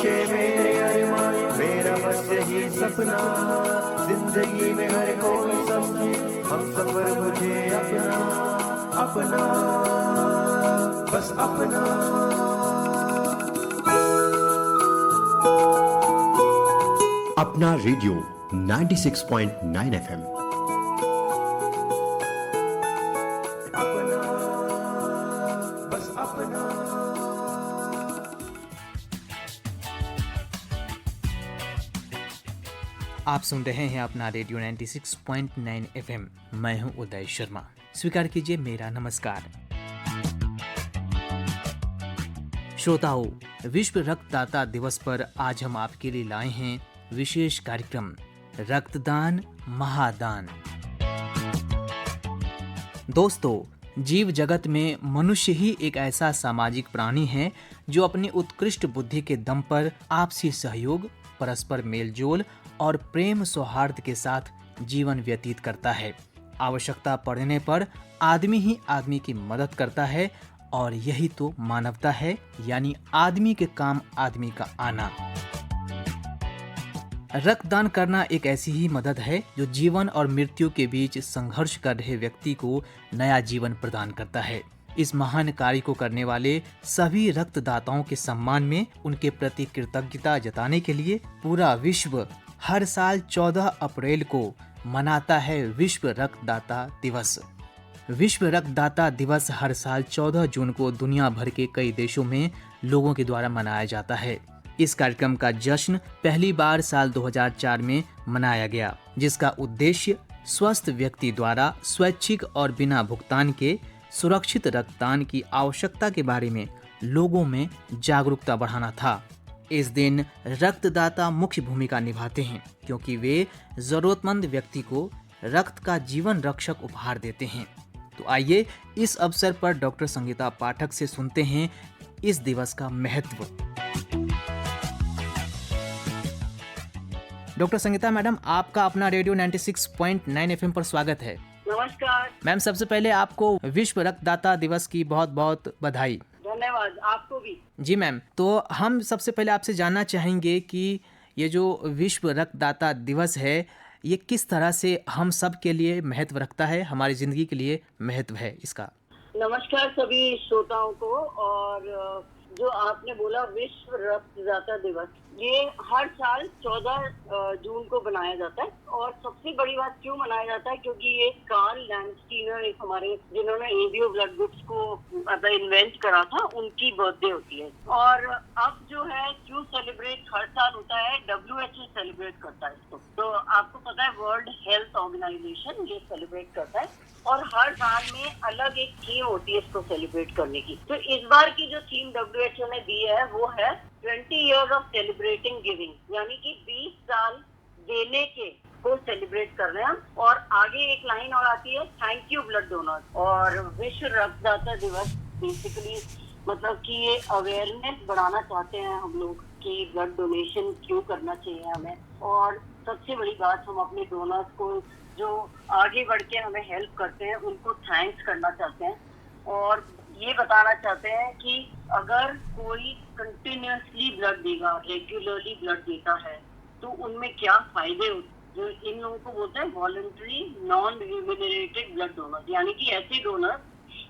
ख्वाहिशें मेरे अरमान, मेरा बस यही सपना, जिंदगी में हर कोई समझे हम सफर मुझे अपना, अपना, बस अपना। अपना रेडियो 96.9 FM। अपना, बस अपना। आप सुन रहे हैं अपना रेडियो 96.9 FM। मैं हूं उदय शर्मा। स्वीकार कीजिए मेरा नमस्कार। श्रोताओं, विश्व रक्तदाता दिवस पर आज हम आपके लिए लाए हैं विशेष कार्यक्रम रक्तदान महादान। दोस्तों, जीव जगत में मनुष्य ही एक ऐसा सामाजिक प्राणी है जो अपनी उत्कृष्ट बुद्धि के दम पर आपसी सहयोग, परस्पर मेलजोल और प्रेम सौहार्द के साथ जीवन व्यतीत करता है। आवश्यकता पड़ने पर आदमी ही आदमी की मदद करता है और यही तो मानवता है, यानी आदमी के काम आदमी का आना। रक्तदान करना एक ऐसी ही मदद है जो जीवन और मृत्यु के बीच संघर्ष कर रहे व्यक्ति को नया जीवन प्रदान करता है। इस महान कार्य को करने वाले सभी रक्तदाताओं के सम्मान में उनके प्रति कृतज्ञता जताने के लिए पूरा विश्व हर साल 14 अप्रैल को मनाता है विश्व रक्तदाता दिवस। विश्व रक्तदाता दिवस हर साल 14 जून को दुनिया भर के कई देशों में लोगों के द्वारा मनाया जाता है। इस कार्यक्रम का जश्न पहली बार साल 2004 में मनाया गया, जिसका उद्देश्य स्वस्थ व्यक्ति द्वारा स्वैच्छिक और बिना भुगतान के सुरक्षित रक्तदान की आवश्यकता के बारे में लोगों में जागरूकता बढ़ाना था। इस दिन रक्तदाता मुख्य भूमिका निभाते हैं क्योंकि वे जरूरतमंद व्यक्ति को रक्त का जीवन रक्षक उपहार देते हैं। तो आइए इस अवसर पर डॉक्टर संगीता पाठक से सुनते हैं इस दिवस का महत्व। डॉक्टर संगीता मैडम, आपका अपना रेडियो 96.9 FM पर स्वागत है। नमस्कार मैम, सबसे पहले आपको विश्व रक्तदाता दिवस की बहुत बहुत बधाई। धन्यवाद, आपको भी। जी मैम, तो हम सबसे पहले आपसे जानना चाहेंगे कि ये जो विश्व रक्तदाता दिवस है, ये किस तरह से हम सब के लिए महत्व रखता है, हमारी जिंदगी के लिए महत्व है इसका। नमस्कार सभी श्रोताओं को। और जो आपने बोला विश्व रक्तदाता दिवस, ये हर साल 14 जून को मनाया जाता है। और सबसे बड़ी बात क्यों मनाया जाता है, क्योंकि ये कार्ल लैंडस्टीनर, एक हमारे जिन्होंने एबीओ ब्लड ग्रुप्स को इन्वेंट करा था, उनकी बर्थडे होती है। और अब जो है क्यों सेलिब्रेट हर साल होता है, WHO सेलिब्रेट करता है इसको। तो आपको पता है वर्ल्ड हेल्थ ऑर्गेनाइजेशन ये सेलिब्रेट करता है और हर साल में अलग एक थीम होती है इसको सेलिब्रेट करने की। तो इस बार की जो थीम WHO ने दी है वो है 20 years of celebrating giving, यानी कि 20 साल देने के को सेलिब्रेट कर रहे हैं हम। और आगे एक लाइन और आती है, थैंक यू ब्लड डोनर। और विश्व रक्तदाता दिवस बेसिकली मतलब कि ये अवेयरनेस बढ़ाना चाहते हैं हम लोग कि ब्लड डोनेशन क्यों करना चाहिए हमें। और सबसे बड़ी बात, हम अपने डोनर्स को जो आगे बढ़ के हमें हेल्प करते हैं उनको थैंक्स करना चाहते हैं। और ये बताना चाहते हैं कि अगर कोई कंटिन्यूसली ब्लड देगा, रेगुलरली ब्लड देता है, तो उनमें क्या फायदे होते हैं। जो इन लोगों को बोलते हैं वॉलंटरी नॉन रिम्यूनरेटेड ब्लड डोनर, यानी कि ऐसे डोनर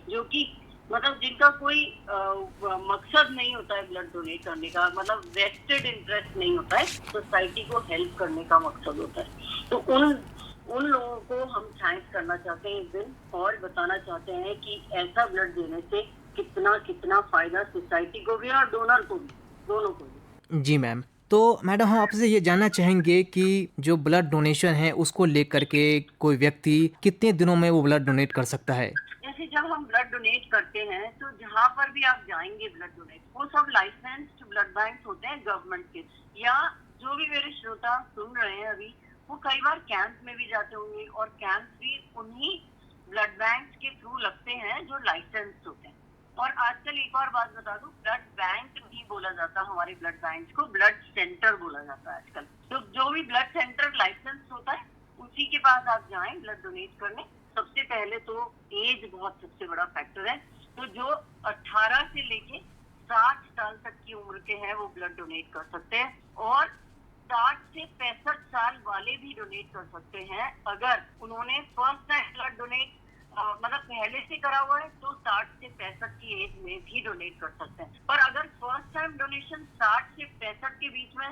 जो कि मतलब जिनका कोई मकसद नहीं होता है ब्लड डोनेट करने का, मतलब वेस्टेड इंटरेस्ट नहीं होता है, सोसाइटी को हेल्प करने का मकसद होता है। तो उन लोगों को हम थैंक्स करना चाहते हैं इस दिन, और बताना चाहते हैं कि ऐसा ब्लड देने से कितना फायदा सोसाइटी को भी और डोनर को भी, दोनों को भी। जी मैम, तो मैडम हम आपसे ये जानना चाहेंगे कि जो ब्लड डोनेशन है उसको लेकर के कोई व्यक्ति कितने दिनों में वो ब्लड डोनेट कर सकता है। जैसे जब हम ब्लड डोनेट करते हैं तो जहाँ पर भी आप जाएंगे ब्लड डोनेट, वो सब लाइसेंस्ड ब्लड बैंक होते हैं गवर्नमेंट के, या जो भी मेरे श्रोता सुन रहे हैं अभी, वो कई बार कैंप में भी जाते होंगे। और कैंप भी उन्हीं ब्लड बैंक के थ्रू लगते हैं जो लाइसेंस्ड होते हैं। और आजकल एक और बात बता दूं, ब्लड बैंक नहीं बोला जाता हमारे ब्लड बैंक को, ब्लड सेंटर बोला जाता है आजकल। तो जो भी ब्लड सेंटर लाइसेंस होता है उसी के पास आप जाएं ब्लड डोनेट करने। सबसे पहले तो एज बहुत सबसे बड़ा फैक्टर है। तो जो 18 से लेके 60 साल तक की उम्र के हैं वो ब्लड डोनेट कर सकते हैं, और 60 से 65 साल वाले भी डोनेट कर सकते हैं अगर उन्होंने फर्स्ट टाइम ब्लड डोनेट मतलब पहले से करा हुआ है, तो 60 से 65 की एज में भी डोनेट कर सकते हैं। पर अगर फर्स्ट टाइम डोनेशन 60 से 65 के बीच में,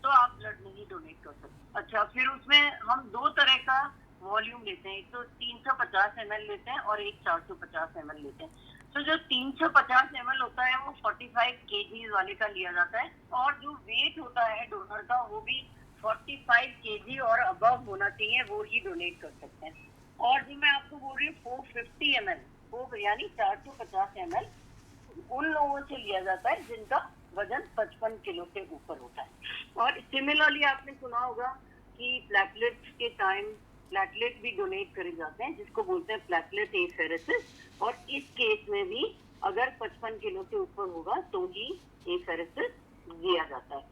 तो आप ब्लड नहीं डोनेट कर सकते। अच्छा, फिर उसमें हम 2 तरह का वॉल्यूम लेते हैं, एक तो 350 ml लेते हैं और एक 450 ml लेते हैं। तो जो 350 ml होता है वो 45 kg वाले का लिया जाता है, और जो वेट होता है डोनर का वो भी 45 kg और अबव होना चाहिए, वो ही डोनेट कर सकते हैं। और जो मैं आपको बोल रही हूँ 450 ml, वो यानी 450 ml उन लोगों से लिया जाता है जिनका वजन 55 किलो से ऊपर होता है। और सिमिलरली आपने सुना होगा कि प्लेटलेट्स के टाइम प्लेटलेट भी डोनेट करे जाते हैं, जिसको बोलते हैं प्लेटलेट एफेरेसिस, और इस केस में भी अगर 55 किलो से ऊपर होगा तो ही एफेरेसिस दिया जाता है।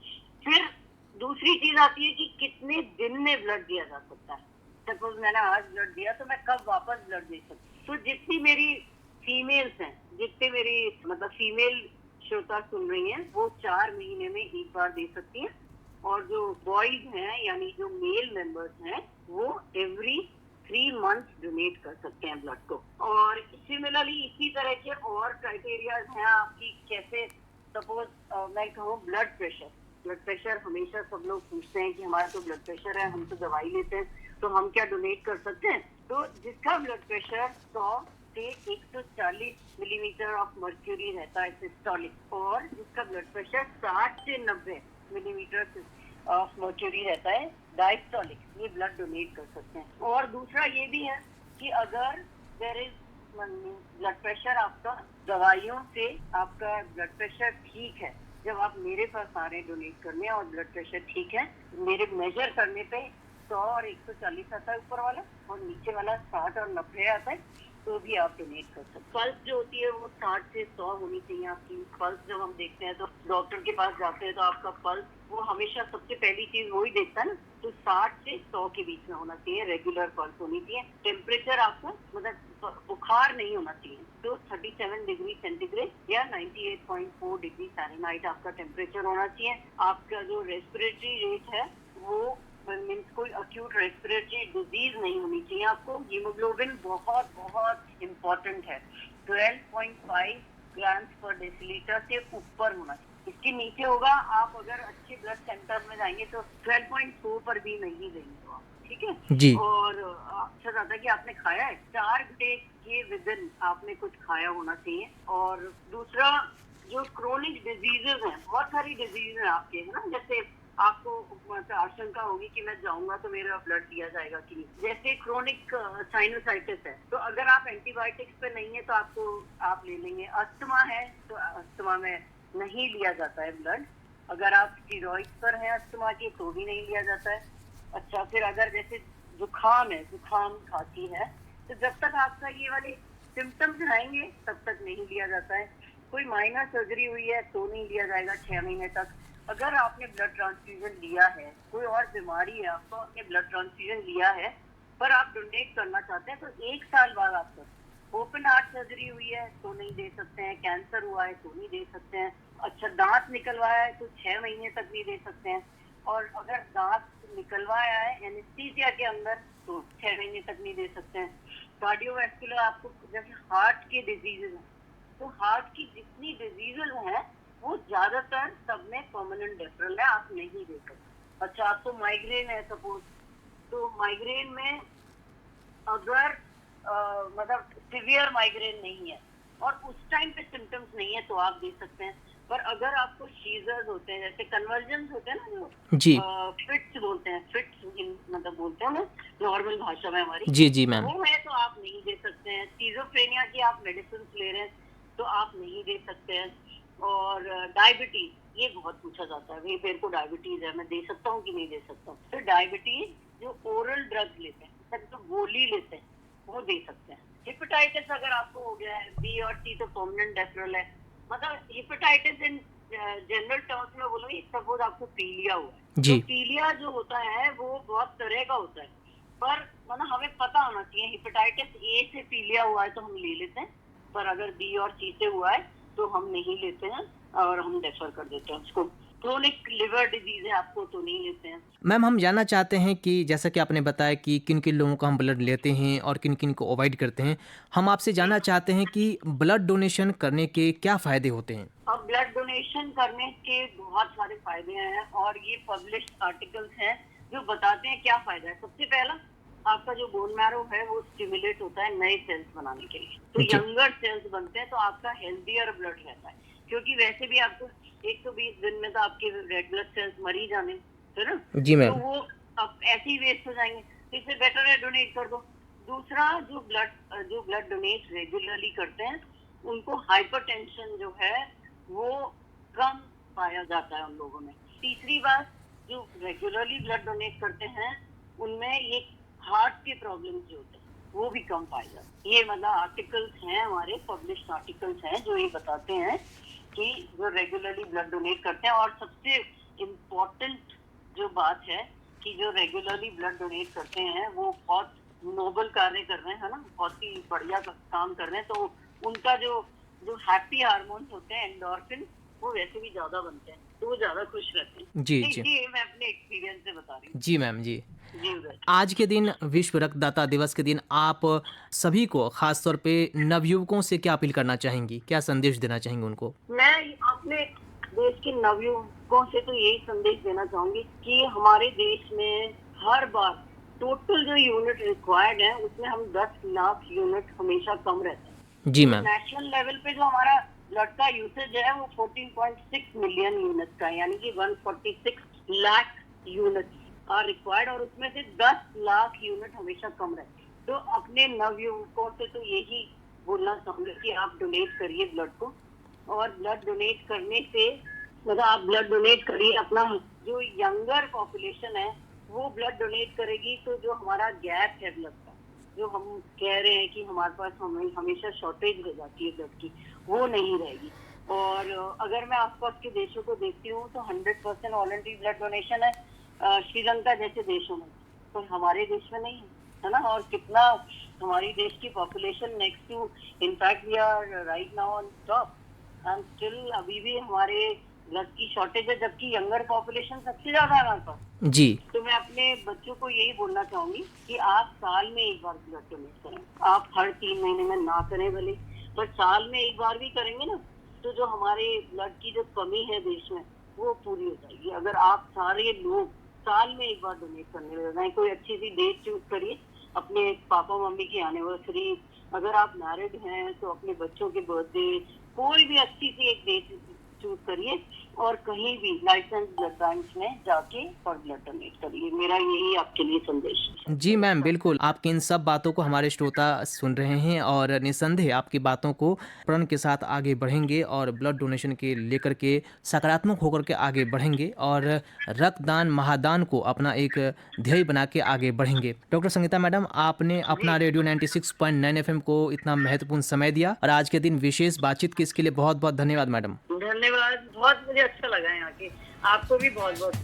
फिर दूसरी चीज आती है कि कितने दिन में ब्लड दिया जा सकता है। सपोज मैंने आज ब्लड दिया तो मैं कब वापस ब्लड दे सकती हूँ। तो जितनी मेरी फीमेल्स हैं, जितने मेरी मतलब फीमेल श्रोता सुन रही हैं, वो 4 महीने में एक बार दे सकती हैं, और जो बॉयज हैं यानी जो मेल मेंबर्स हैं वो एवरी 3 मंथ्स डोनेट कर सकते हैं ब्लड को। और सिमिलरली इसी तरह के और क्राइटेरियाज हैं आपकी, कैसे सपोज मैं कहूँ ब्लड प्रेशर हमेशा सब लोग पूछते हैं कि हमारा तो ब्लड प्रेशर है, हम तो दवाई लेते हैं, तो हम क्या डोनेट कर सकते हैं। तो जिसका ब्लड प्रेशर 100 से 140 मिलीमीटर ऑफ मर्क्यूरी रहता है सिस्टोलिक, और जिसका ब्लड प्रेशर 60 से 90 मिलीमीटर ऑफ मर्क्यूरी रहता है डायस्टोलिक, ये ब्लड डोनेट कर सकते हैं। और दूसरा ये भी है कि अगर देयर इज ब्लड प्रेशर आपका दवाइयों से आपका ब्लड प्रेशर ठीक है, जब आप मेरे पास आ रहे हैं डोनेट करने और ब्लड प्रेशर ठीक है, मेरे मेजर करने पे 100 और 140 आता है ऊपर वाला, और नीचे वाला 60 और 90 आता है, तो भी आप डोनेट कर सकते हैं। पल्स जो होती है वो 60 से 100 होनी चाहिए आपकी। पल्स जब हम देखते हैं तो डॉक्टर के पास जाते हैं तो आपका पल्स वो हमेशा सबसे पहली चीज वही देखता है ना, तो 60 से 100 के बीच में होना चाहिए, रेगुलर पल्स होनी चाहिए। टेम्परेचर आपको मतलब बुखार नहीं होना चाहिए, तो 37 डिग्री सेंटीग्रेड या 98.4 डिग्री फ़ारेनहाइट आपका टेम्परेचर होना चाहिए। आपका जो रेस्पिरेटरी रेट है वो मीन्स कोई अक्यूट रेस्पिरेटरी डिजीज नहीं होनी चाहिए आपको। हीमोग्लोबिन बहुत बहुत इम्पोर्टेंट है, 12.5 ग्राम्स पर डेसीलीटर से ऊपर होना चाहिए। इसके नीचे होगा, आप अगर अच्छे ब्लड सेंटर में जाएंगे तो 12.4 पर भी नहीं देंगे तो आप, ठीक है जी। और अच्छा ज्यादा कि आपने खाया है, 4 घंटे के विदिन आपने कुछ खाया होना चाहिए। और दूसरा जो क्रोनिक डिजीजेज हैं, बहुत सारी डिजीज है आपके, है ना, जैसे आपको आशंका होगी कि मैं जाऊंगा तो मेरा ब्लड दिया जाएगा कि नहीं, जैसे क्रोनिक साइनोसाइटिस है, तो अगर आप एंटीबायोटिक्स पे नहीं है तो आप ले लेंगे। अस्थमा है तो अस्थमा में नहीं लिया जाता है ब्लड। अगर आप स्टीरॉइड्स पर हैं अस्थमा के तो भी नहीं लिया जाता है। अच्छा, फिर अगर जैसे जुकाम खांसी है, तो जब तक आपका ये वाले सिम्टम्स रहेंगे तब तक नहीं लिया जाता है। कोई माइनर सर्जरी हुई है तो नहीं लिया जाएगा 6 महीने तक। अगर आपने ब्लड ट्रांसफ्यूजन लिया है, कोई और बीमारी है आपको, आपने ब्लड ट्रांसफ्यूजन लिया है पर आप डोनेट करना चाहते हैं, तो 1 साल बाद आपको ओपन हार्ट सर्जरी हुई है तो नहीं दे सकते हैं, कैंसर हुआ है तो नहीं दे सकते हैं। अच्छा, दांत निकलवाया है तो 6 महीने तक नहीं दे सकते हैं, और अगर दांत निकलवाया है एनेस्थीसिया के अंदर तो 6 महीने तक नहीं दे सकते हैं। कार्डियोवैस्कुलर, आपको जैसे हार्ट के डिजीजेज हैं, तो हार्ट की जितनी डिजीजेज हैं वो ज्यादातर सब में परमानेंट डेफरल है, आप नहीं दे सकते। अच्छा, आपको माइग्रेन है सपोज, तो माइग्रेन में अगर मतलब सिवियर माइग्रेन नहीं है और उस टाइम पे सिम्टम्स नहीं है तो आप दे सकते हैं। पर अगर आपको शीजर्स होते हैं, जैसे कन्वर्जन्स होते हैं ना, जो जी फिट्स बोलते हैं, फिट्स मतलब बोलते हैं ना नॉर्मल भाषा में हमारी, जी जी मैम। वो है तो आप नहीं दे सकते हैं। स्किज़ोफ्रेनिया की आप मेडिसिन ले रहे हैं तो आप नहीं दे सकते हैं। और डायबिटीज, ये बहुत पूछा जाता है, भाई मेरे को डायबिटीज है, मैं दे सकता हूँ कि नहीं दे सकता हूँ। तो डायबिटीज जो ओरल ड्रग्स लेते हैं, जो गोली लेते हैं, वो दे सकते हैं। हेपेटाइटिस अगर आपको हो गया है, बी और सी तो परमानेंट डेफरल है। मतलब हेपेटाइटिस इन जनरल टर्म्स में बोलो, सपोज आपको पीलिया हुआ है, जी। तो पीलिया जो होता है वो बहुत तरह का होता है, पर मतलब हमें पता होना चाहिए हेपेटाइटिस ए से पीलिया हुआ है तो हम ले लेते हैं, पर अगर बी और सी से हुआ है तो हम नहीं लेते हैं। और हम रेफर कर देते हैं उसको। क्रोनिक लिवर डिजीज है, आपको तो नहीं लेते हैं। मैम, हम जानना चाहते हैं कि जैसा कि आपने बताया कि किन किन लोगों का हम ब्लड लेते हैं और किन किन को अवॉइड करते हैं, हम आपसे जानना चाहते हैं कि ब्लड डोनेशन करने के क्या फ़ायदे होते हैं। अब ब्लड डोनेशन करने के बहुत सारे फायदे हैं और ये पब्लिश्ड आर्टिकल्स हैं जो बताते हैं क्या फायदा है। सबसे पहला, आपका जो बोन मैरो है वो स्टिमुलेट होता है नए सेल्स बनाने के लिए, तो जी। यंगर सेल्स बनते हैं, तो आपका हेल्दियर ब्लड रहता है। क्योंकि वैसे भी आपको 120 दिन में तो आपके रेड ब्लड सेल्स मर ही जाने, है ना। जी तो मैम। वो अब ऐसे ही वेस्ट हो जाएंगे, तो इससे बेटर है डोनेट कर दो। दूसरा, जो ब्लड डोनेट रेगुलरली करते हैं उनको हाइपरटेंशन जो है वो कम पाया जाता है उन लोगों में। तीसरी बात, जो रेगुलरली ब्लड डोनेट करते हैं उनमें ये हार्ट के प्रॉब्लम जो होते हैं वो भी कम पाए जाते हैं। ये मतलब आर्टिकल्स हैं, हमारे पब्लिश्ड आर्टिकल्स हैं जो ये बताते हैं कि जो रेगुलरली ब्लड डोनेट करते हैं। और सबसे इम्पोर्टेंट जो बात है कि जो रेगुलरली ब्लड डोनेट करते हैं वो बहुत नोबल कार्य कर रहे हैं, है ना, बहुत ही बढ़िया काम कर रहे हैं। तो उनका जो हैप्पी हार्मोन्स होते हैं, एंडोर्फिन, वो वैसे भी ज्यादा बनते हैं, तो वो ज्यादा खुश रहते हैं। जी जी ये मैं अपने एक्सपीरियंस से बता रही हूँ। जी मैम जी। जी उदय। आज के दिन, विश्व रक्तदाता दिवस के दिन, आप सभी को, खासतौर पे नवयुवकों से क्या अपील करना चाहेंगी, क्या संदेश देना चाहेंगे उनको? मैं अपने देश के नवयुवकों से तो यही संदेश देना चाहूंगी कि हमारे देश में हर बार टोटल जो यूनिट रिक्वायर्ड है उसमें हम 10 लाख यूनिट हमेशा कम रहते हैं। जी मैम। नेशनल लेवल पे जो हमारा ब्लड का यूसेज है वो 14.6 मिलियन यूनिट का है, यानी कि 146 लाख यूनिट आर रिक्वायर्ड, और उसमें से 10 लाख यूनिट हमेशा कम रहते हैं। तो अपने नवयुवकों से तो यही बोलना चाहूंगी कि आप डोनेट करिए ब्लड को, और ब्लड डोनेट करने से मतलब आप ब्लड डोनेट करिए, अपना जो यंगर पॉपुलेशन है वो ब्लड डोनेट करेगी, तो जो हमारा गैप है ब्लड का, जो हम कह रहे हैं कि हमारे पास हमेशा शॉर्टेज हो जाती है ब्लड की, वो नहीं रहेगी। और अगर मैं आसपास के देशों को देखती हूँ तो 100% वॉलंटरी ब्लड डोनेशन है श्रीलंका जैसे देशों में, तो हमारे देश में नहीं है ना। और कितना हमारी देश की population next to, in fact we are right now on top, and still अभी भी हमारे ब्लड की शॉर्टेज है, जबकि यंगर पॉपुलेशन सबसे ज्यादा है हमारे पास। जी। तो मैं अपने बच्चों को यही बोलना चाहूंगी कि आप साल में एक बार ब्लड डोनेट करें। आप हर 3 महीने में ना करें भले, पर साल में एक बार भी करेंगे ना, तो जो हमारे ब्लड की जो कमी है देश में वो पूरी हो जाएगी। अगर आप सारे लोग साल में एक बार डोनेट करने लग जाएं, कोई अच्छी सी डेट चूज करिए, अपने पापा मम्मी की एनिवर्सरी, अगर आप मैरिड हैं तो अपने बच्चों के बर्थडे, कोई भी अच्छी सी एक डेट चूज करिए और कहीं भी लाइसेंस ब्लड बैंक में जाके और ब्लड डोनेट करिए। मेरा यही आपके लिए संदेश है। जी मैम, बिल्कुल। आपकी इन सब बातों को हमारे श्रोता सुन रहे हैं और निसंदेह आपकी बातों को प्रण के साथ आगे बढ़ेंगे और ब्लड डोनेशन के लेकर के सकारात्मक होकर के आगे बढ़ेंगे और रक्तदान, महादान को अपना एक ध्येय बना के आगे बढ़ेंगे। डॉक्टर संगीता मैडम, आपने अपना रेडियो 96.9 FM को इतना महत्वपूर्ण समय दिया और आज के दिन विशेष बातचीत की, इसके लिए बहुत बहुत धन्यवाद मैडम। धन्यवाद, बहुत मुझे अच्छा लगा यहाँ के, आपको भी बहुत बहुत।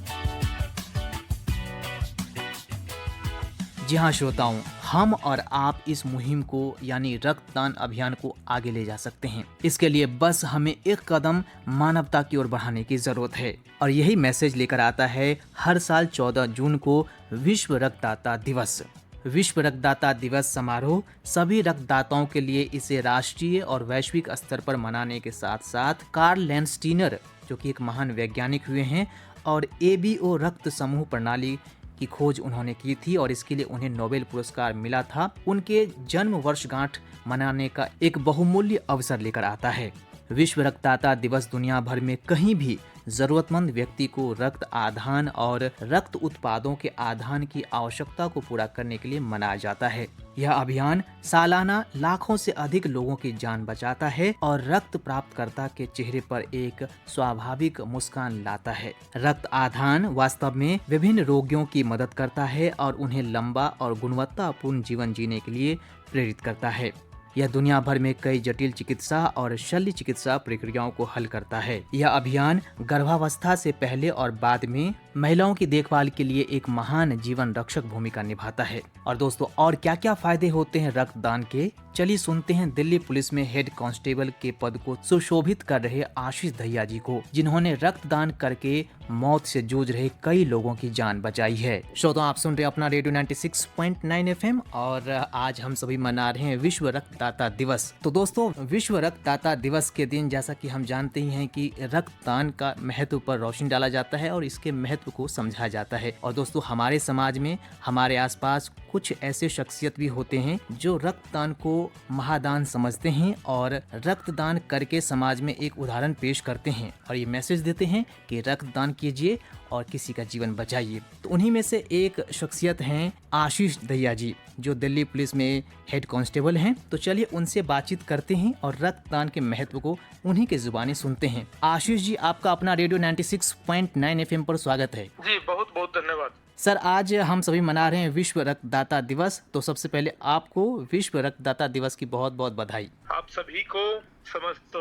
जी हाँ श्रोताओं, हम और आप इस मुहिम को यानी रक्तदान अभियान को आगे ले जा सकते हैं। इसके लिए बस हमें एक कदम मानवता की ओर बढ़ाने की जरूरत है और यही मैसेज लेकर आता है हर साल 14 जून को विश्व रक्तदाता दिवस। विश्व रक्तदाता दिवस समारोह सभी रक्तदाताओं के लिए इसे राष्ट्रीय और वैश्विक स्तर पर मनाने के साथ साथ कार्ल लैंडस्टीनर, जो कि एक महान वैज्ञानिक हुए हैं और ABO रक्त समूह प्रणाली की खोज उन्होंने की थी और इसके लिए उन्हें नोबेल पुरस्कार मिला था, उनके जन्म वर्षगांठ मनाने का एक बहुमूल्य अवसर लेकर आता है। विश्व रक्तदाता दिवस दुनिया भर में कहीं भी जरूरतमंद व्यक्ति को रक्त आधान और रक्त उत्पादों के आधान की आवश्यकता को पूरा करने के लिए मनाया जाता है। यह अभियान सालाना लाखों से अधिक लोगों की जान बचाता है और रक्त प्राप्तकर्ता के चेहरे पर एक स्वाभाविक मुस्कान लाता है। रक्त आधान वास्तव में विभिन्न रोगियों की मदद करता है और उन्हें लंबा और गुणवत्तापूर्ण जीवन जीने के लिए प्रेरित करता है। यह दुनिया भर में कई जटिल चिकित्सा और शल्य चिकित्सा प्रक्रियाओं को हल करता है। यह अभियान गर्भावस्था से पहले और बाद में महिलाओं की देखभाल के लिए एक महान जीवन रक्षक भूमिका निभाता है। और दोस्तों, और क्या क्या फायदे होते हैं रक्तदान के, चलिए सुनते हैं दिल्ली पुलिस में हेड कांस्टेबल के पद को सुशोभित कर रहे आशीष दहिया जी को, जिन्होंने रक्तदान करके मौत से जूझ रहे कई लोगों की जान बचाई है। श्रोताओं, आप सुन रहे अपना रेडियो 96.9 FM और आज हम सभी मना रहे हैं विश्व रक्तदाता दिवस। तो दोस्तों, विश्व रक्तदाता दिवस के दिन जैसा कि हम जानते ही हैं कि रक्तदान का महत्व पर रोशनी डाला जाता है और इसके महत्व को समझा जाता है। और दोस्तों, हमारे समाज में हमारे आसपास कुछ ऐसे शख्सियत भी होते हैं जो रक्तदान को महादान समझते हैं और रक्तदान करके समाज में एक उदाहरण पेश करते हैं और ये मैसेज देते हैं कि रक्तदान कीजिए और किसी का जीवन बचाइए। तो उन्हीं में से एक शख्सियत हैं आशीष दहिया जी, जो दिल्ली पुलिस में हेड कांस्टेबल हैं। तो चलिए उनसे बातचीत करते हैं और रक्तदान के महत्व को उन्हीं के जुबानी सुनते हैं। आशीष जी, आपका अपना रेडियो 96.9 FM पर स्वागत है। जी, बहुत बहुत धन्यवाद। सर, आज हम सभी मना रहे हैं विश्व रक्तदाता दिवस। तो सबसे पहले आपको विश्व रक्तदाता दिवस की बहुत बहुत बधाई। आप सभी को, समस्त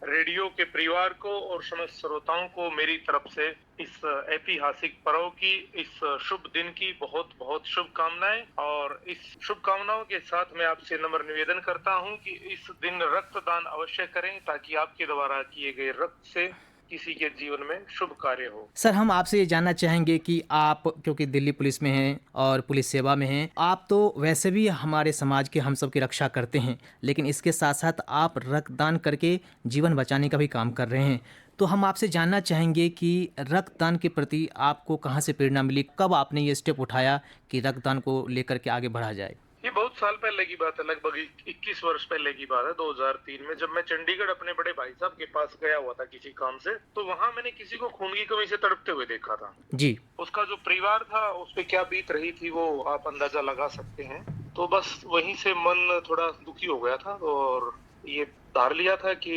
रेडियो के परिवार को और समस्त श्रोताओं को मेरी तरफ से इस ऐतिहासिक पर्व की, इस शुभ दिन की बहुत बहुत शुभकामनाएं। और इस शुभकामनाओं के साथ मैं आपसे नम्र निवेदन करता हूं कि इस दिन रक्तदान अवश्य करें ताकि आपके द्वारा किए गए रक्त से किसी के जीवन में शुभ कार्य हो। सर, हम आपसे ये जानना चाहेंगे कि आप, क्योंकि दिल्ली पुलिस में हैं और पुलिस सेवा में हैं, आप तो वैसे भी हमारे समाज के, हम सब की रक्षा करते हैं, लेकिन इसके साथ साथ आप रक्तदान करके जीवन बचाने का भी काम कर रहे हैं। तो हम आपसे जानना चाहेंगे कि रक्तदान के प्रति आपको कहाँ से प्रेरणा मिली, कब आपने ये स्टेप उठाया कि रक्तदान को लेकर के आगे बढ़ा जाए? ये बहुत साल पहले की बात है, लगभग 21 वर्ष पहले की बात है, 2003 में, जब मैं चंडीगढ़ अपने बड़े भाई साहब के पास गया हुआ था किसी काम से। तो वहाँ मैंने किसी को खून की कमी से तड़पते हुए देखा था जी। उसका जो परिवार था उस पे क्या बीत रही थी वो आप अंदाजा लगा सकते हैं। तो बस वहीं से मन थोड़ा दुखी हो गया था और ये धार लिया था कि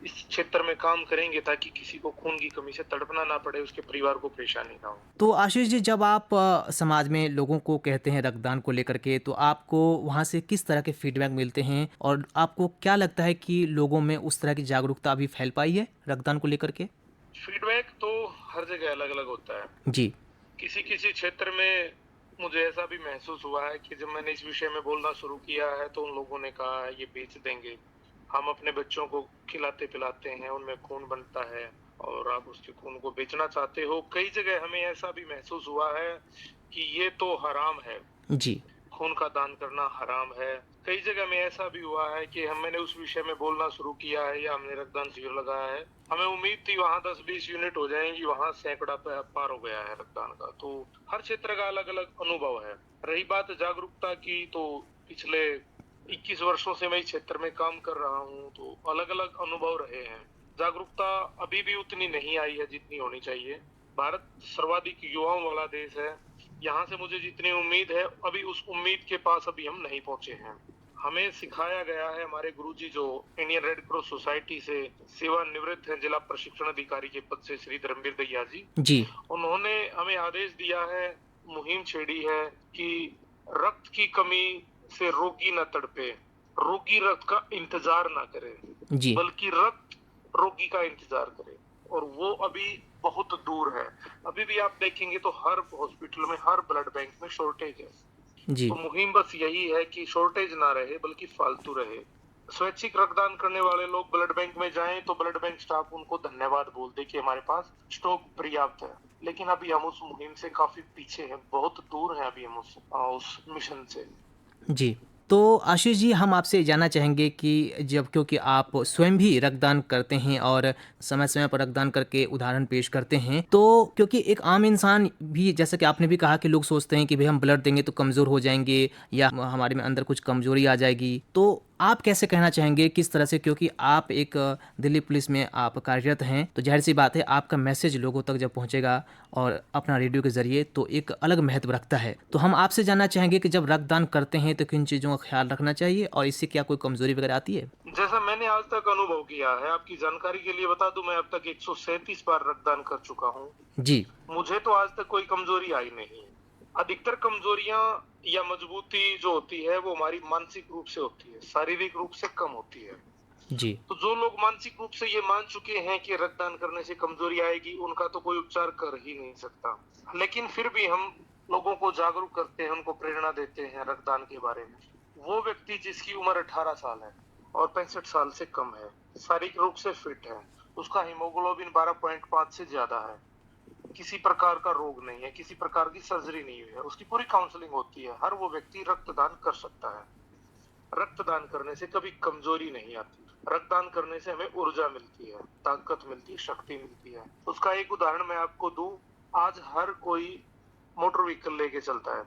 इस क्षेत्र में काम करेंगे ताकि किसी को खून की कमी से तड़पना ना पड़े, उसके परिवार को परेशानी ना हो। तो आशीष जी, जब आप समाज में लोगों को कहते हैं रक्तदान को लेकर के, तो आपको वहाँ से किस तरह के फीडबैक मिलते हैं और आपको क्या लगता है कि लोगों में उस तरह की जागरूकता अभी फैल पाई है रक्तदान को लेकर के? फीडबैक तो हर जगह अलग अलग होता है जी। किसी किसी क्षेत्र में मुझे ऐसा भी महसूस हुआ है कि जब मैंने इस विषय में बोलना शुरू किया है तो उन लोगों ने कहा है ये बेच देंगे, हम अपने बच्चों को खिलाते पिलाते हैं, उनमें खून बनता है और आप उसके खून को बेचना चाहते हो। कई जगह हमें ऐसा भी महसूस हुआ है कि ये तो हराम है जी, खून का दान करना हराम है। कई जगह में ऐसा भी हुआ है कि मैंने उस विषय में बोलना शुरू किया है या हमने रक्तदान शिविर लगाया है, हमें उम्मीद थी वहाँ 10-20 यूनिट हो जाएंगी, वहाँ सैकड़ा पार हो गया है रक्तदान का। तो हर क्षेत्र का अलग अलग अनुभव है। रही बात जागरूकता की, तो पिछले 21 वर्षों से मैं इस क्षेत्र में काम कर रहा हूँ, तो अलग अलग अनुभव रहे हैं। जागरूकता अभी भी उतनी नहीं आई है जितनी होनी चाहिए। भारत सर्वाधिक युवाओं वाला देश है, यहाँ से मुझे जितनी उम्मीद है अभी उस उम्मीद के पास अभी हम नहीं पहुंचे हैं। हमें सिखाया गया है, हमारे गुरुजी जो इंडियन रेड क्रॉस सोसाइटी से सेवानिवृत्त हैं, जिला प्रशिक्षण अधिकारी के पद से, श्री धर्मवीर दहिया जी, उन्होंने हमें आदेश दिया है, मुहिम छेड़ी है कि रक्त की कमी से रोगी न तड़पे, रोगी रक्त का इंतजार ना करे जी, बल्कि रक्त रोगी का इंतजार करे। और वो अभी बहुत दूर है। अभी भी आप देखेंगे तो हर हॉस्पिटल में, हर ब्लड बैंक में शॉर्टेज है जी। तो मुहिम बस यही है कि शॉर्टेज ना रहे बल्कि फालतू रहे। स्वैच्छिक रक्तदान करने वाले लोग ब्लड बैंक में जाएं तो ब्लड बैंक स्टाफ उनको धन्यवाद बोलते कि हमारे पास स्टॉक पर्याप्त है, लेकिन अभी हम उस मुहिम से काफी पीछे हैं, बहुत दूर हैं अभी हम उस मिशन से जी। तो आशीष जी, हम आपसे जानना चाहेंगे कि जब, क्योंकि आप स्वयं भी रक्तदान करते हैं और समय समय पर रक्तदान करके उदाहरण पेश करते हैं, तो क्योंकि एक आम इंसान भी, जैसा कि आपने भी कहा कि लोग सोचते हैं कि भाई हम ब्लड देंगे तो कमज़ोर हो जाएंगे या हमारे में अंदर कुछ कमजोरी आ जाएगी, तो आप कैसे कहना चाहेंगे, किस तरह से, क्योंकि आप एक दिल्ली पुलिस में आप कार्यरत हैं, तो जाहिर सी बात है आपका मैसेज लोगों तक जब पहुंचेगा और अपना रेडियो के जरिए, तो एक अलग महत्व रखता है। तो हम आपसे जानना चाहेंगे कि जब रक्तदान करते हैं तो किन चीज़ों का ख्याल रखना चाहिए और इससे क्या कोई कमजोरी वगैरह आती है? जैसा मैंने आज तक अनुभव किया है, आपकी जानकारी के लिए बता दूं, मैं अब तक 137 बार रक्तदान कर चुका हूँ जी। मुझे तो आज तक कोई कमजोरी आई नहीं। अधिकतर कमजोरियां या मजबूती जो होती है वो हमारी मानसिक रूप से होती है, शारीरिक रूप से कम होती है। जी। तो जो लोग मानसिक रूप से ये मान चुके हैं कि रक्तदान करने से कमजोरी आएगी, उनका तो कोई उपचार कर ही नहीं सकता। लेकिन फिर भी हम लोगों को जागरूक करते हैं, उनको प्रेरणा देते हैं रक्तदान के बारे में। वो व्यक्ति जिसकी उम्र 18 साल है और 65 साल से कम है, शारीरिक रूप से फिट है, उसका हीमोग्लोबिन 12.5 से ज्यादा है, किसी प्रकार का रोग नहीं है, किसी प्रकार की सर्जरी नहीं हुई है, उसकी पूरी काउंसलिंग होती है, हर वो व्यक्ति रक्तदान कर सकता है। रक्तदान करने से कभी कमजोरी नहीं आती। रक्तदान करने से हमें ऊर्जा मिलती है, ताकत मिलती है, शक्ति मिलती है। उसका एक उदाहरण मैं आपको दूं, आज हर कोई मोटर व्हीकल लेके चलता है,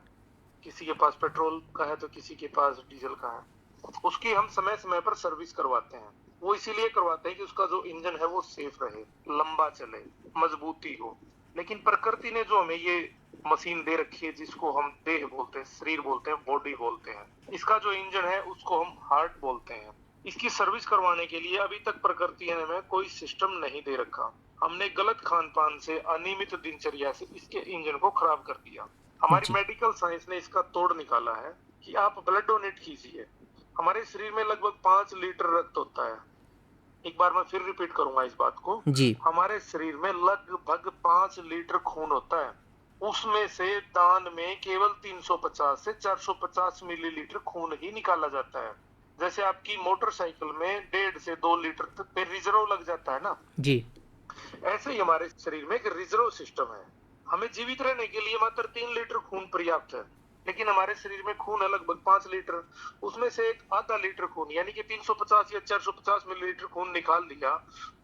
किसी के पास पेट्रोल का है तो किसी के पास डीजल का है। उसकी हम समय समय पर सर्विस करवाते हैं। वो इसीलिए करवाते हैं कि उसका जो इंजन है वो सेफ रहे, लंबा चले, मजबूती हो। लेकिन प्रकृति ने जो हमें ये मशीन दे रखी है, जिसको हम देह बोलते हैं, शरीर बोलते हैं, बॉडी बोलते हैं, इसका जो इंजन है उसको हम हार्ट बोलते हैं। इसकी सर्विस करवाने के लिए अभी तक प्रकृति ने हमें कोई सिस्टम नहीं दे रखा। हमने गलत खान पान से, अनियमित दिनचर्या से इसके इंजन को खराब कर दिया। हमारी मेडिकल साइंस ने इसका तोड़ निकाला है कि आप ब्लड डोनेट कीजिए। हमारे शरीर में लगभग 5 लीटर रक्त होता है। एक बार मैं फिर रिपीट करूंगा इस बात को जी। हमारे शरीर में लगभग 5 लीटर खून होता है। उसमें से दान में केवल 350 से 450 मिलीलीटर खून ही निकाला जाता है। जैसे आपकी मोटरसाइकिल में 1.5 से 2 लीटर तक रिजर्व लग जाता है ना, जी। ऐसे ही हमारे शरीर में एक रिजर्व सिस्टम है। हमें जीवित रहने के लिए मात्र 3 लीटर खून पर्याप्त है, लेकिन हमारे शरीर में खून है लगभग 5 लीटर। उसमें से एक आधा लीटर खून यानी कि 350 या 450 मिलीलीटर खून निकाल दिया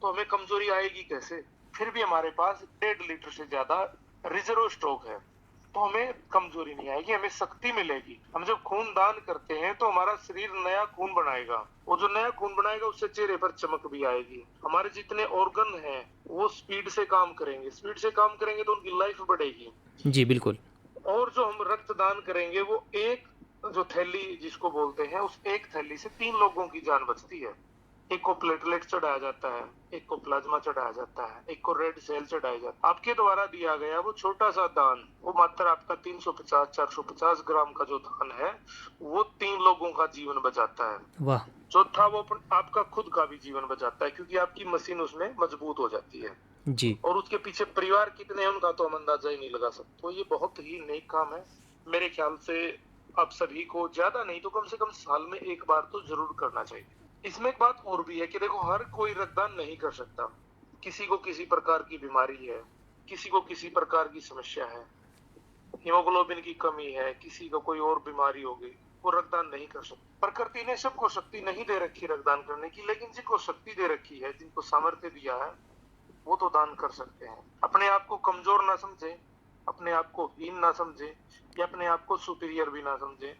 तो हमें कमजोरी आएगी कैसे? फिर भी हमारे पास 1.5 लीटर से ज्यादा रिजर्व स्टॉक है, तो हमें कमजोरी नहीं आएगी, हमें शक्ति मिलेगी। हम जब खून दान करते हैं तो हमारा शरीर नया खून बनाएगा। वो जो नया खून बनाएगा उससे चेहरे पर चमक भी आएगी। हमारे जितने ऑर्गन हैं वो स्पीड से काम करेंगे, स्पीड से काम करेंगे तो उनकी लाइफ बढ़ेगी। जी बिल्कुल। और जो हम रक्तदान करेंगे वो एक जो थैली जिसको बोलते हैं, उस एक थैली से 3 लोगों की जान बचती है। एक को प्लेटलेट चढ़ाया जाता है, एक को प्लाज्मा चढ़ाया जाता है, एक को रेड सेल चढ़ाया जाता है। आपके द्वारा दिया गया वो छोटा सा दान, वो मात्र आपका 350-450 ग्राम का जो दान है, वो 3 लोगों का जीवन बचाता है। वाह। चौथा वो आपका खुद का भी जीवन बचाता है, क्योंकि आपकी मशीन उसमें मजबूत हो जाती है। जी। और उसके पीछे परिवार कितने हैं उनका तो हम अंदाजा ही नहीं लगा सकते। तो ये बहुत ही नेक काम है। मेरे ख्याल से आप सभी को ज्यादा नहीं तो कम से कम साल में एक बार तो जरूर करना चाहिए। इसमें एक बात और भी है कि देखो, हर कोई रक्तदान नहीं कर सकता। किसी को किसी प्रकार की बीमारी है, किसी को किसी प्रकार की समस्या है, हीमोग्लोबिन की कमी है, किसी को कोई और बीमारी हो गई, वो रक्तदान नहीं कर सकता। प्रकृति ने सबको शक्ति नहीं दे रखी रक्तदान करने की, लेकिन जिनको शक्ति दे रखी है, जिनको सामर्थ्य दिया है, वो तो दान कर सकते हैं। अपने आप को कमजोर ना समझे, अपने आप को हीन ना समझे, या अपने आप को सुपीरियर भी ना समझे।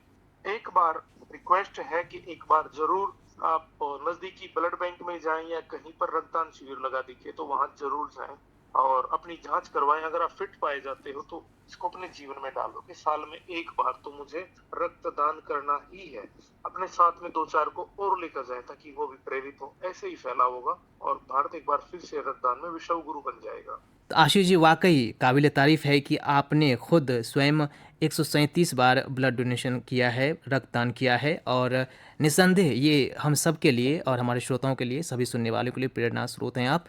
एक बार रिक्वेस्ट है कि एक बार जरूर आप नजदीकी ब्लड बैंक में जाएं या कहीं पर रक्तदान शिविर लगा दिखे तो वहां जरूर जाएं और अपनी जांच करवाएं। अगर आप फिट पाए जाते हो तो इसको अपने जीवन में डालो कि साल में एक बार तो मुझे रक्तदान करना ही है। अपने साथ में 2-4 को और लेकर जाए ताकि वो भी प्रेरित हो। ऐसे ही फैलाव होगा और भारत एक बार फिर से रक्तदान में विश्व गुरु बन जाएगा। तो आशीष जी, वाकई काबिल तारीफ़ है कि आपने खुद स्वयं 137 बार ब्लड डोनेशन किया है, रक्तदान किया है, और निस्संदेह ये हम सब के लिए और हमारे श्रोताओं के लिए, सभी सुनने वालों के लिए प्रेरणा स्रोत हैं आप,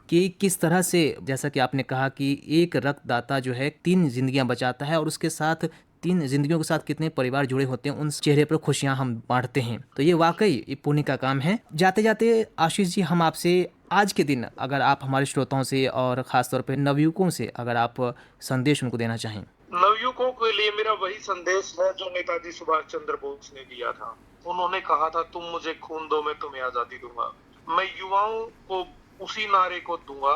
कि किस तरह से, जैसा कि आपने कहा कि एक रक्तदाता जो है 3 जिंदगियां बचाता है, और उसके साथ 3 जिंदगियों के साथ कितने परिवार जुड़े होते हैं, उन चेहरे पर खुशियां हम बांटते हैं। तो ये वाकई ये पुण्य का काम है। जाते जाते आशीष जी, हम आपसे आज के दिन अगर आप हमारे श्रोताओं से और ख़ासतौर पर नवयुवकों से अगर आप संदेश उनको देना चाहें। नवयुवकों के लिए मेरा वही संदेश है जो नेताजी सुभाष चंद्र बोस ने दिया था। उन्होंने कहा था, तुम मुझे खून दो, मैं तुम्हें आजादी दूंगा। मैं युवाओं को उसी नारे को दूंगा,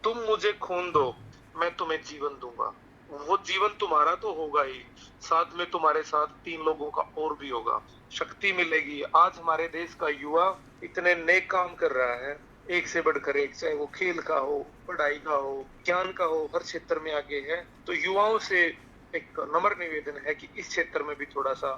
तुम मुझे खून दो, मैं तुम्हें जीवन दूंगा। वो जीवन तुम्हारा तो होगा ही, साथ में तुम्हारे साथ 3 लोगों का और भी होगा। शक्ति मिलेगी। आज हमारे देश का युवा इतने नेक काम कर रहा है, एक से बढ़कर एक, चाहे वो खेल का हो, पढ़ाई का हो, ज्ञान का हो, हर क्षेत्र में आगे है। तो युवाओं से एक नम्र निवेदन है कि इस क्षेत्र में भी थोड़ा सा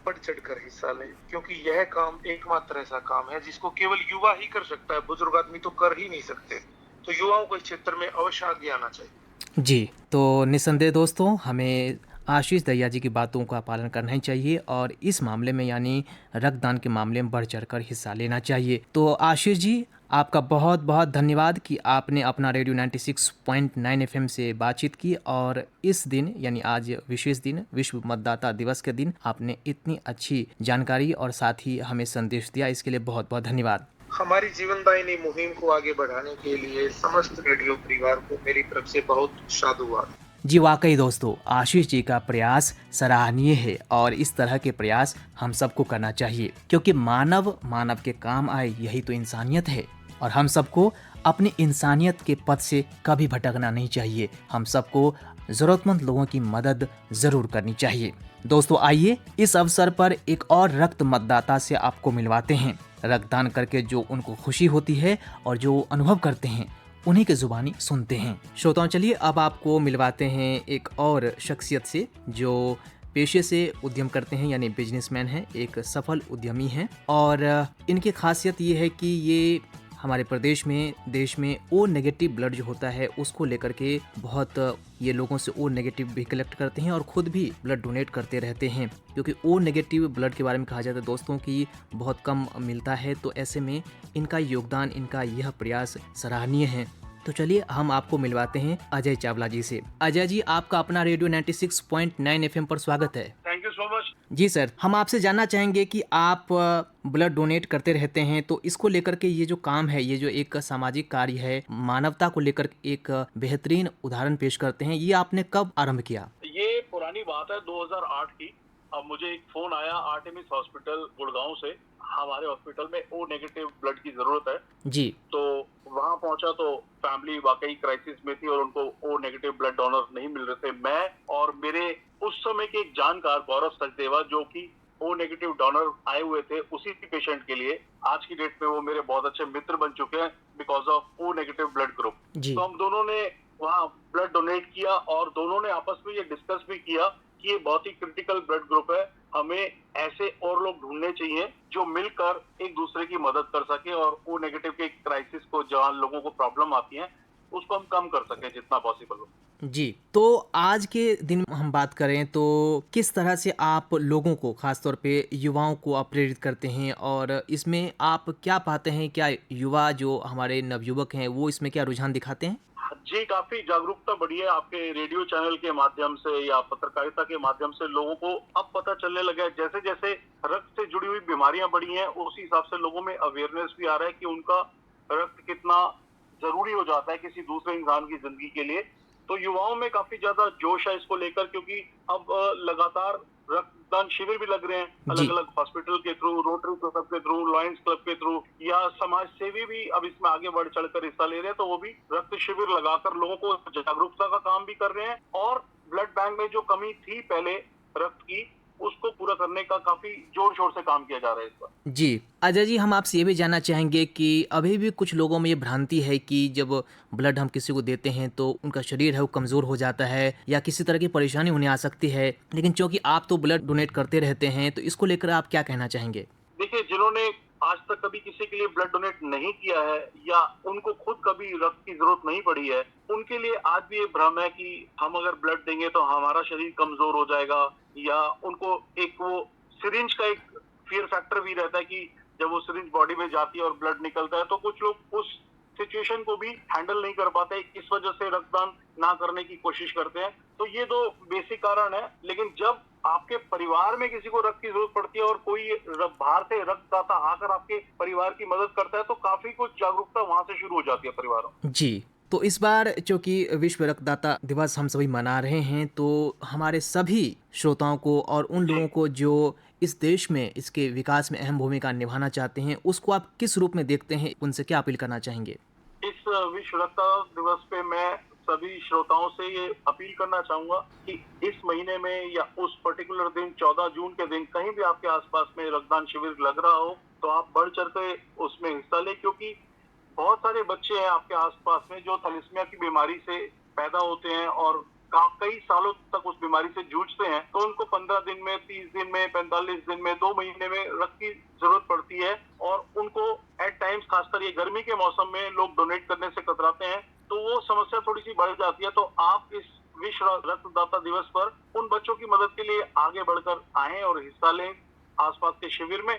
बढ़ चढ़ कर हिस्सा लें, क्योंकि यह काम एकमात्र ऐसा काम है जिसको केवल युवा ही कर सकता है, बुजुर्ग आदमी तो कर ही नहीं सकते। तो युवाओं को इस क्षेत्र में अवश्य आगे आना चाहिए। जी, तो निस्संदेह दोस्तों, हमें आशीष दहिया जी की बातों का पालन करना ही चाहिए और इस मामले में यानी रक्तदान के मामले में बढ़ चढ़कर हिस्सा लेना चाहिए। तो आशीष जी, आपका बहुत बहुत धन्यवाद कि आपने अपना रेडियो 96.9 एफएम से बातचीत की और इस दिन यानी आज विशेष दिन विश्व मतदाता दिवस के दिन आपने इतनी अच्छी जानकारी और साथ ही हमें संदेश दिया, इसके लिए बहुत बहुत धन्यवाद। हमारी जीवनदायिनी मुहिम को आगे बढ़ाने के लिए समस्त रेडियो परिवार को मेरी तरफ से बहुत साधुवाद। जी वाकई दोस्तों, आशीष जी का प्रयास सराहनीय है और इस तरह के प्रयास हम सबको करना चाहिए क्योंकि मानव के काम आए, यही तो इंसानियत है और हम सबको अपनी इंसानियत के पथ से कभी भटकना नहीं चाहिए। हम सबको जरूरतमंद लोगों की मदद जरूर करनी चाहिए। दोस्तों आइए इस अवसर पर एक और रक्त मतदाता से आपको मिलवाते हैं। रक्तदान करके जो उनको खुशी होती है और जो अनुभव करते हैं उन्हीं के जुबानी सुनते हैं। श्रोताओं चलिए अब आपको मिलवाते हैं एक और शख्सियत से जो पेशे से उद्यम करते हैं यानी बिजनेसमैन हैं, एक सफल उद्यमी हैं और इनकी खासियत ये है कि ये हमारे प्रदेश में देश में ओ नेगेटिव ब्लड जो होता है उसको लेकर के बहुत ये लोगों से ओ नेगेटिव भी कलेक्ट करते हैं और खुद भी ब्लड डोनेट करते रहते हैं क्योंकि ओ नेगेटिव ब्लड के बारे में कहा जाता है दोस्तों कि बहुत कम मिलता है। तो ऐसे में इनका योगदान, इनका यह प्रयास सराहनीय है। तो चलिए हम आपको मिलवाते हैं अजय चावला जी से। अजय जी, आपका अपना रेडियो 96.9 एफएम पर स्वागत है। Thank you so much. जी सर, हम आपसे जानना चाहेंगे कि आप ब्लड डोनेट करते रहते हैं तो इसको लेकर के ये जो काम है, ये जो एक सामाजिक कार्य है, मानवता को लेकर एक बेहतरीन उदाहरण पेश करते हैं, ये आपने कब आरंभ किया? ये पुरानी बात है 2008 की। अब मुझे एक फोन आया आर्टेमिस हॉस्पिटल गुड़गांव से, हमारे हॉस्पिटल में ओ नेगेटिव ब्लड की जरूरत है जी। तो वहाँ पहुंचा तो फैमिली वाकई क्राइसिस में थी और उनको ओ नेगेटिव ब्लड डोनर नहीं मिल रहे थे। मैं और मेरे उस समय के एक जानकार गौरव सचदेवा जो कि ओ नेगेटिव डोनर आए हुए थे उसी पेशेंट के लिए, आज की डेट में वो मेरे बहुत अच्छे मित्र बन चुके हैं because of O negative blood group. तो हम दोनों ने वहाँ ब्लड डोनेट किया और दोनों ने आपस में ये डिस्कस भी किया कि ये बहुत ही क्रिटिकल ब्लड ग्रुप है, हमें ऐसे और लोग ढूंढने चाहिए जो मिलकर एक दूसरे की मदद कर सके और ओ नेगेटिव के क्राइसिस को, जहाँ लोगों को प्रॉब्लम आती है, उसको हम कम कर सकें जितना पॉसिबल हो। जी, तो आज के दिन हम बात करें तो किस तरह से आप लोगों को, खासतौर पे युवाओं को प्रेरित करते हैं और इसमें आप क्या पाते हैं? क्या युवा जो हमारे नवयुवक हैं वो इसमें क्या रुझान दिखाते हैं? जी, काफी जागरूकता बढ़ी है आपके रेडियो चैनल के माध्यम से या पत्रकारिता के माध्यम से। लोगों को अब पता चलने लगा है, जैसे जैसे रक्त से जुड़ी हुई बीमारियां बढ़ी हैं उसी हिसाब से लोगों में अवेयरनेस भी आ रहा है कि उनका रक्त कितना जरूरी हो जाता है किसी दूसरे इंसान की जिंदगी के लिए। तो युवाओं में काफी ज्यादा जोश है इसको लेकर, क्योंकि अब लगातार रक्तदान शिविर भी लग रहे हैं अलग अलग हॉस्पिटल के थ्रू, रोटरी क्लब के थ्रू, लॉयंस क्लब के थ्रू, या समाज सेवी भी अब इसमें आगे बढ़ चढ़कर हिस्सा ले रहे हैं। तो वो भी रक्त शिविर लगाकर लोगों को जागरूकता का काम भी कर रहे हैं और ब्लड बैंक में जो कमी थी पहले रक्त की, उसको पूरा करने का काफी जोर शोर से काम किया जा रहा है इस पर। जी अजय जी, हम आपसे ये भी जानना चाहेंगे कि अभी भी कुछ लोगों में ये भ्रांति है कि जब ब्लड हम किसी को देते हैं तो उनका शरीर है वो कमज़ोर हो जाता है या किसी तरह की परेशानी उन्हें आ सकती है, लेकिन चूंकि आप तो ब्लड डोनेट करते रहते हैं तो इसको लेकर आप क्या कहना चाहेंगे? देखिए, जिन्होंने आज तक कभी किसी के लिए ब्लड डोनेट नहीं किया है या उनको खुद कभी रक्त की जरूरत नहीं पड़ी है, उनके लिए आज भी ये भ्रम है कि हम अगर ब्लड देंगे तो हमारा शरीर कमजोर हो जाएगा, या उनको एक वो सिरिंज का एक फियर फैक्टर भी रहता है कि जब वो सिरिंज बॉडी में जाती है और ब्लड निकलता है तो कुछ लोग उस सिचुएशन को भी हैंडल नहीं कर पाते, इस वजह से रक्तदान ना करने की कोशिश करते हैं। तो ये दो बेसिक कारण है। लेकिन जब आपके परिवार में किसी को रक्त की जरूरत पड़ती है और कोई बाहर से रक्तदाता आकर आपके परिवार की मदद करता है तो काफी कुछ जागरूकता वहां से शुरू हो जाती है परिवारों। जी, तो इस बार चूंकि विश्व रक्तदाता दिवस हम सभी मना रहे हैं तो हमारे सभी श्रोताओं को और उन लोगों को जो इस देश में इसके विकास में अहम भूमिका निभाना चाहते हैं, उसको आप किस रूप में देखते हैं, उनसे क्या अपील करना चाहेंगे? इस विश्व रक्तदाता दिवस पे मैं सभी श्रोताओं से ये अपील करना चाहूंगा कि इस महीने में या उस पर्टिकुलर दिन 14 जून के दिन कहीं भी आपके आसपास में रक्तदान शिविर लग रहा हो तो आप बढ़ चढ़ के उसमें हिस्सा लें, क्योंकि बहुत सारे बच्चे हैं आपके आसपास में जो थैलेसीमिया की बीमारी से पैदा होते हैं और कई सालों तक उस बीमारी से जूझते हैं। तो उनको 15 दिन में, 30 दिन में, 45 दिन में, 2 महीने में रक्त की जरूरत पड़ती है और उनको एट टाइम्स, खासकर ये गर्मी के मौसम में लोग डोनेट करने से कतराते हैं, तो वो समस्या थोड़ी सी बढ़ जाती है। तो आप इस विश्व रक्तदाता दिवस पर उन बच्चों की मदद के लिए आगे बढ़कर आएं और हिस्सा लें आसपास के शिविर में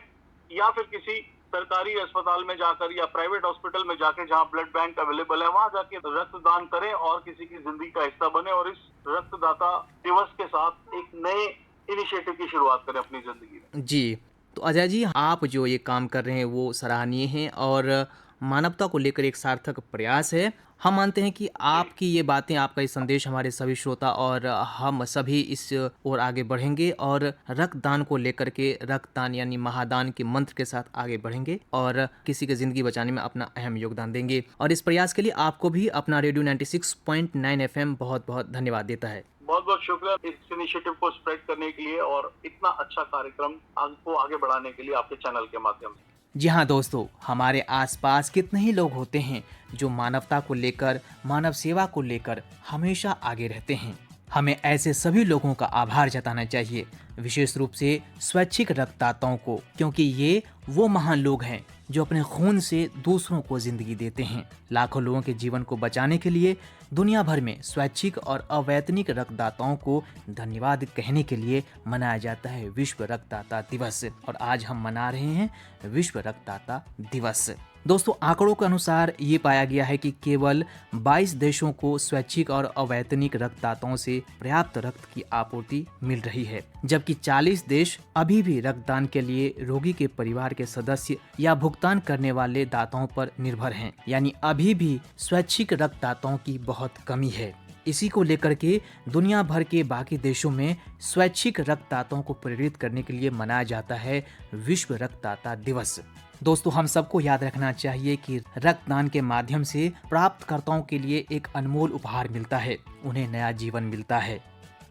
या फिर किसी सरकारी अस्पताल में जाकर या प्राइवेट हॉस्पिटल में जाके जहां ब्लड बैंक अवेलेबल है वहां जाके रक्तदान करें और किसी की जिंदगी का हिस्सा बने और इस रक्तदाता दिवस के साथ एक नए इनिशिएटिव की शुरुआत करें अपनी जिंदगी में। जी, तो अजय जी, आप जो ये काम कर रहे हैं वो सराहनीय है और मानवता को लेकर एक सार्थक प्रयास है। हम मानते हैं कि आपकी ये बातें, आपका ये संदेश हमारे सभी श्रोता और हम सभी इस ओर आगे बढ़ेंगे और रक्तदान को लेकर के, रक्तदान यानी महादान के मंत्र के साथ आगे बढ़ेंगे और किसी की ज़िंदगी बचाने में अपना अहम योगदान देंगे। और इस प्रयास के लिए आपको भी अपना रेडियो 96.9 FM बहुत बहुत धन्यवाद देता है। बहुत बहुत शुक्रिया इस इनिशिएटिव को स्प्रेड करने के लिए और इतना अच्छा कार्यक्रम को आगे बढ़ाने के लिए आपके चैनल के माध्यम से। जी हाँ दोस्तों, हमारे आसपास कितने ही लोग होते हैं जो मानवता को लेकर, मानव सेवा को लेकर हमेशा आगे रहते हैं। हमें ऐसे सभी लोगों का आभार जताना चाहिए, विशेष रूप से स्वैच्छिक रक्तदाताओं को, क्योंकि ये वो महान लोग हैं जो अपने खून से दूसरों को जिंदगी देते हैं। लाखों लोगों के जीवन को बचाने के लिए दुनिया भर में स्वैच्छिक और अवैतनिक रक्तदाताओं को धन्यवाद कहने के लिए मनाया जाता है विश्व रक्तदाता दिवस, और आज हम मना रहे हैं विश्व रक्तदाता दिवस। दोस्तों, आंकड़ों के अनुसार ये पाया गया है कि केवल 22 देशों को स्वैच्छिक और अवैतनिक रक्तदाताओं से पर्याप्त रक्त की आपूर्ति मिल रही है, जबकि 40 देश अभी भी रक्तदान के लिए रोगी के परिवार के सदस्य या भुगतान करने वाले दाताओं पर निर्भर हैं। यानी अभी भी स्वैच्छिक रक्तदाताओं की बहुत कमी है। इसी को लेकर के दुनिया भर के बाकी देशों में स्वैच्छिक रक्तदाताओं को प्रेरित करने के लिए मनाया जाता है विश्व रक्तदाता दिवस। दोस्तों, हम सबको याद रखना चाहिए कि रक्तदान के माध्यम से प्राप्तकर्ताओं के लिए एक अनमोल उपहार मिलता है, उन्हें नया जीवन मिलता है।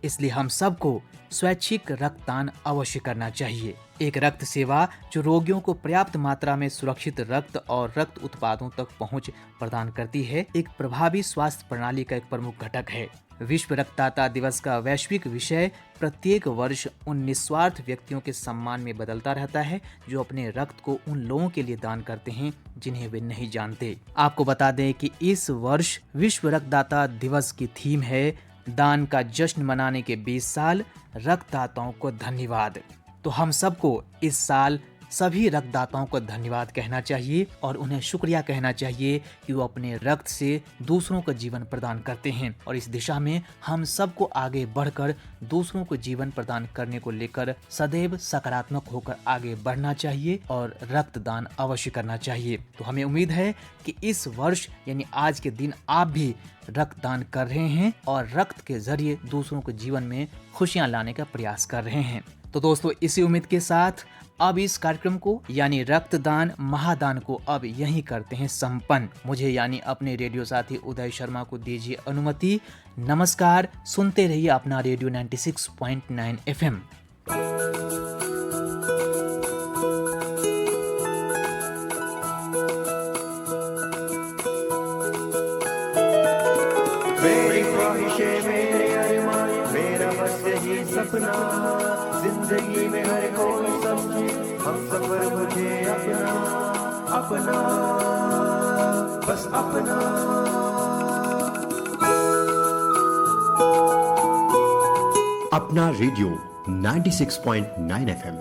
इसलिए हम सबको स्वैच्छिक रक्तदान अवश्य करना चाहिए। एक रक्त सेवा जो रोगियों को पर्याप्त मात्रा में सुरक्षित रक्त और रक्त उत्पादों तक पहुंच प्रदान करती है, एक प्रभावी स्वास्थ्य प्रणाली का एक प्रमुख घटक है। विश्व रक्तदाता दिवस का वैश्विक विषय प्रत्येक वर्ष उन निस्वार्थ व्यक्तियों के सम्मान में बदलता रहता है जो अपने रक्त को उन लोगों के लिए दान करते हैं जिन्हें वे नहीं जानते। आपको बता दें कि इस वर्ष विश्व रक्तदाता दिवस की थीम है दान का जश्न मनाने के 20 साल, रक्तदाताओं को धन्यवाद। तो हम सबको इस साल सभी रक्तदाताओं को धन्यवाद कहना चाहिए और उन्हें शुक्रिया कहना चाहिए कि वो अपने रक्त से दूसरों को जीवन प्रदान करते हैं। और इस दिशा में हम सबको आगे बढ़कर दूसरों को जीवन प्रदान करने को लेकर सदैव सकारात्मक होकर आगे बढ़ना चाहिए और रक्तदान अवश्य करना चाहिए। तो हमें उम्मीद है कि इस वर्ष यानी आज के दिन आप भी रक्तदान कर रहे हैं और रक्त के जरिए दूसरों को जीवन में खुशियां लाने का प्रयास कर रहे हैं। तो दोस्तों, इसी उम्मीद के साथ अब इस कार्यक्रम को यानी रक्तदान महादान को अब यहीं करते हैं संपन्न। मुझे यानी अपने रेडियो साथी उदय शर्मा को दीजिए अनुमति। नमस्कार, सुनते रहिए अपना रेडियो 96.9 FM। मेरी ख्वाहिशें, मेरे अरमान, मेरा बस यही सपना, जिंदगी में हर कोई समझे हम सफर मुझे अपना अपना, बस अपना। अपना रेडियो 96.9 FM।